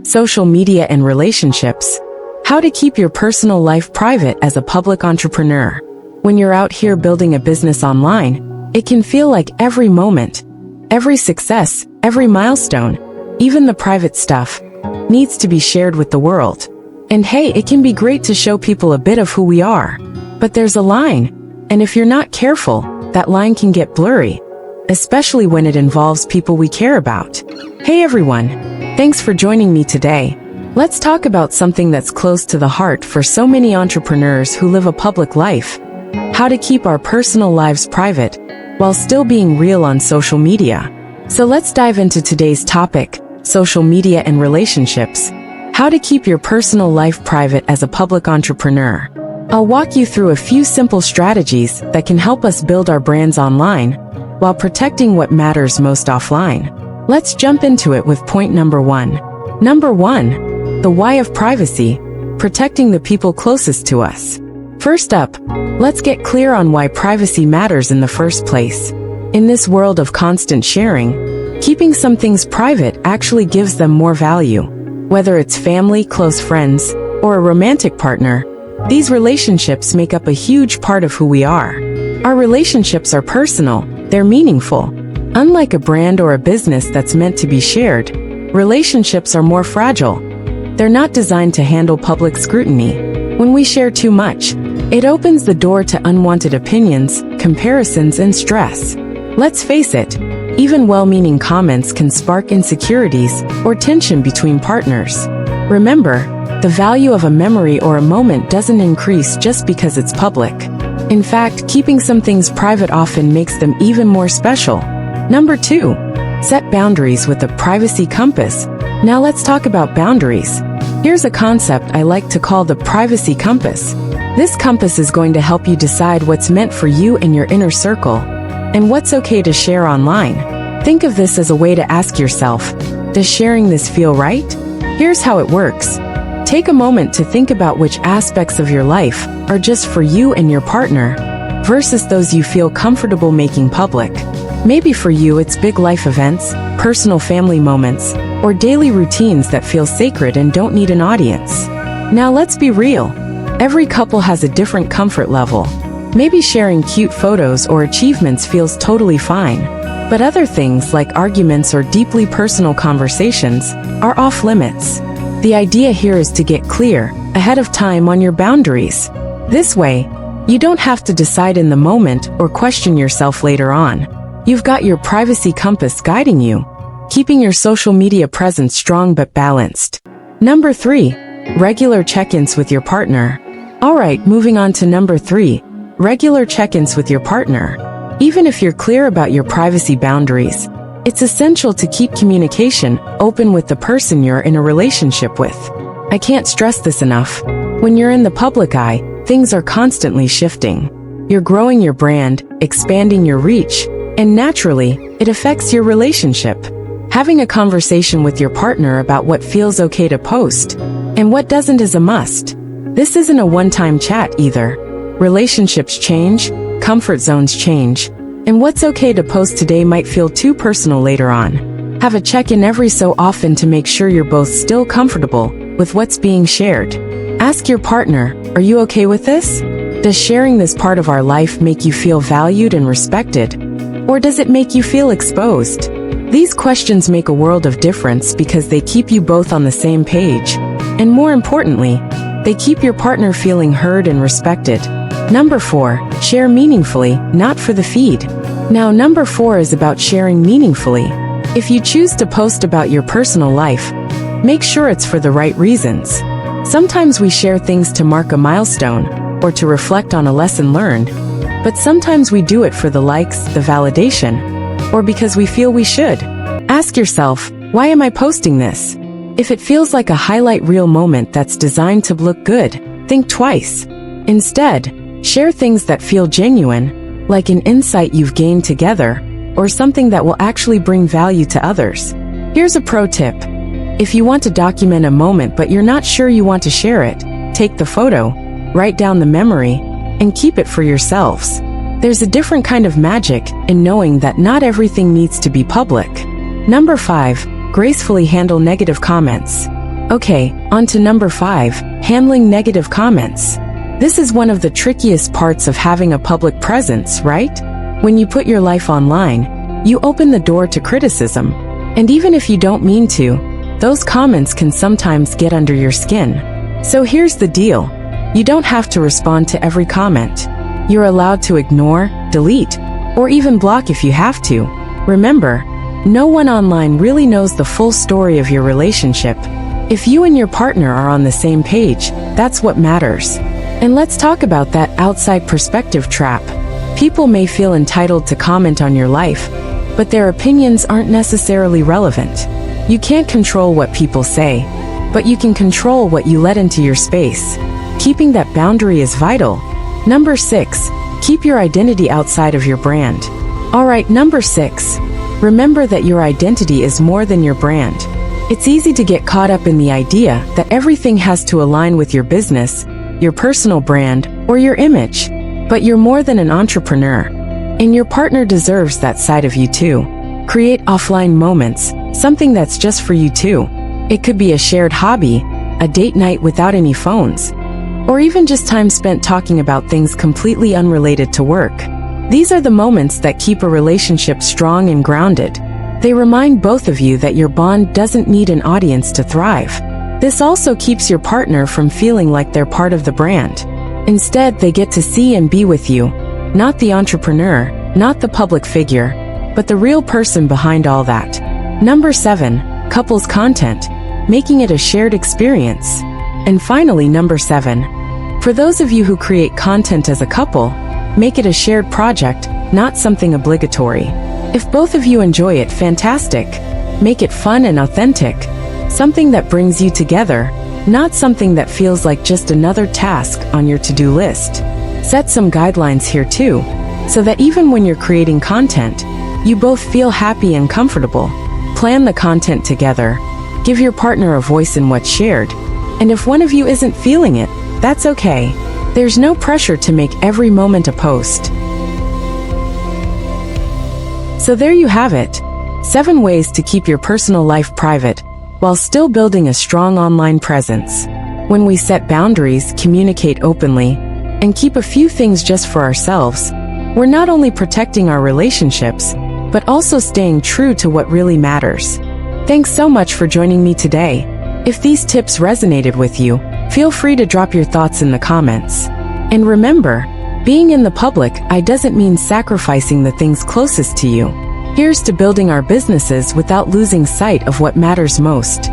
social media and relationships. How to keep your personal life private as a public entrepreneur. When you're out here building a business online, it can feel like every moment, every success, every milestone, even the private stuff, needs to be shared with the world. And hey, it can be great to show people a bit of who we are. But there's a line, and if you're not careful, that line can get blurry, especially when it involves people we care about. Hey everyone, thanks for joining me today. Let's talk about something that's close to the heart for so many entrepreneurs who live a public life. How to keep our personal lives private while still being real on social media. So let's dive into today's topic, social media and relationships. How to keep your personal life private as a public entrepreneur. I'll walk you through a few simple strategies that can help us build our brands online while protecting what matters most offline. Let's jump into it with point number one. Number one, the why of privacy, protecting the people closest to us. First up, let's get clear on why privacy matters in the first place. In this world of constant sharing, keeping some things private actually gives them more value. Whether it's family, close friends, or a romantic partner, these relationships make up a huge part of who we are. Our relationships are personal, they're meaningful. Unlike a brand or a business that's meant to be shared, relationships are more fragile. They're not designed to handle public scrutiny. When we share too much, it opens the door to unwanted opinions, comparisons, and stress. Let's face it, even well-meaning comments can spark insecurities or tension between partners. Remember, the value of a memory or a moment doesn't increase just because it's public. In fact, keeping some things private often makes them even more special. Number two, set boundaries with a privacy compass. Now let's talk about boundaries. Here's a concept I like to call the privacy compass. This compass is going to help you decide what's meant for you and your inner circle, and what's okay to share online. Think of this as a way to ask yourself, does sharing this feel right? Here's how it works. Take a moment to think about which aspects of your life are just for you and your partner, versus those you feel comfortable making public. Maybe for you it's big life events, personal family moments, or daily routines that feel sacred and don't need an audience. Now let's be real. Every couple has a different comfort level. Maybe sharing cute photos or achievements feels totally fine, but other things like arguments or deeply personal conversations are off limits. The idea here is to get clear ahead of time on your boundaries. This way, you don't have to decide in the moment or question yourself later on. You've got your privacy compass guiding you, keeping your social media presence strong but balanced. Number three, regular check-ins with your partner. Alright, moving on to number three, regular check-ins with your partner. Even if you're clear about your privacy boundaries, it's essential to keep communication open with the person you're in a relationship with. I can't stress this enough. When you're in the public eye, things are constantly shifting. You're growing your brand, expanding your reach, and naturally, it affects your relationship. Having a conversation with your partner about what feels okay to post and what doesn't is a must. This isn't a one-time chat either. Relationships change, comfort zones change, and what's okay to post today might feel too personal later on. Have a check-in every so often to make sure you're both still comfortable with what's being shared. Ask your partner, are you okay with this? Does sharing this part of our life make you feel valued and respected? Or does it make you feel exposed? These questions make a world of difference because they keep you both on the same page. And more importantly, they keep your partner feeling heard and respected. Number four, share meaningfully, not for the feed. Now, number four is about sharing meaningfully. If you choose to post about your personal life, make sure it's for the right reasons. Sometimes we share things to mark a milestone or to reflect on a lesson learned, but sometimes we do it for the likes, the validation, or because we feel we should. Ask yourself, why am I posting this? If it feels like a highlight reel moment that's designed to look good, think twice. Instead, share things that feel genuine, like an insight you've gained together, or something that will actually bring value to others. Here's a pro tip. If you want to document a moment but you're not sure you want to share it, take the photo, write down the memory, and keep it for yourselves. There's a different kind of magic in knowing that not everything needs to be public. Number 5. Gracefully handle negative comments. Okay, on to number 5, handling negative comments. This is one of the trickiest parts of having a public presence, right? When you put your life online, you open the door to criticism. And even if you don't mean to, those comments can sometimes get under your skin. So here's the deal. You don't have to respond to every comment. You're allowed to ignore, delete, or even block if you have to. Remember, no one online really knows the full story of your relationship. If you and your partner are on the same page, that's what matters. And let's talk about that outside perspective trap. People may feel entitled to comment on your life, but their opinions aren't necessarily relevant. You can't control what people say, but you can control what you let into your space. Keeping that boundary is vital. Number 6, keep your identity outside of your brand. Alright, number 6, remember that your identity is more than your brand. It's easy to get caught up in the idea that everything has to align with your business, your personal brand, or your image. But you're more than an entrepreneur, and your partner deserves that side of you too. Create offline moments, something that's just for you too. It could be a shared hobby, a date night without any phones, or even just time spent talking about things completely unrelated to work. These are the moments that keep a relationship strong and grounded. They remind both of you that your bond doesn't need an audience to thrive. This also keeps your partner from feeling like they're part of the brand. Instead, they get to see and be with you, not the entrepreneur, not the public figure, but the real person behind all that. Number 7, couples content, making it a shared experience. And finally, number 7, for those of you who create content as a couple, make it a shared project, not something obligatory. If both of you enjoy it, fantastic. Make it fun and authentic. Something that brings you together, not something that feels like just another task on your to-do list. Set some guidelines here too, so that even when you're creating content, you both feel happy and comfortable. Plan the content together. Give your partner a voice in what's shared. And if one of you isn't feeling it, that's okay. There's no pressure to make every moment a post. So there you have it. 7 ways to keep your personal life private while still building a strong online presence. When we set boundaries, communicate openly, and keep a few things just for ourselves, we're not only protecting our relationships, but also staying true to what really matters. Thanks so much for joining me today. If these tips resonated with you, feel free to drop your thoughts in the comments. And remember, being in the public eye doesn't mean sacrificing the things closest to you. Here's to building our businesses without losing sight of what matters most.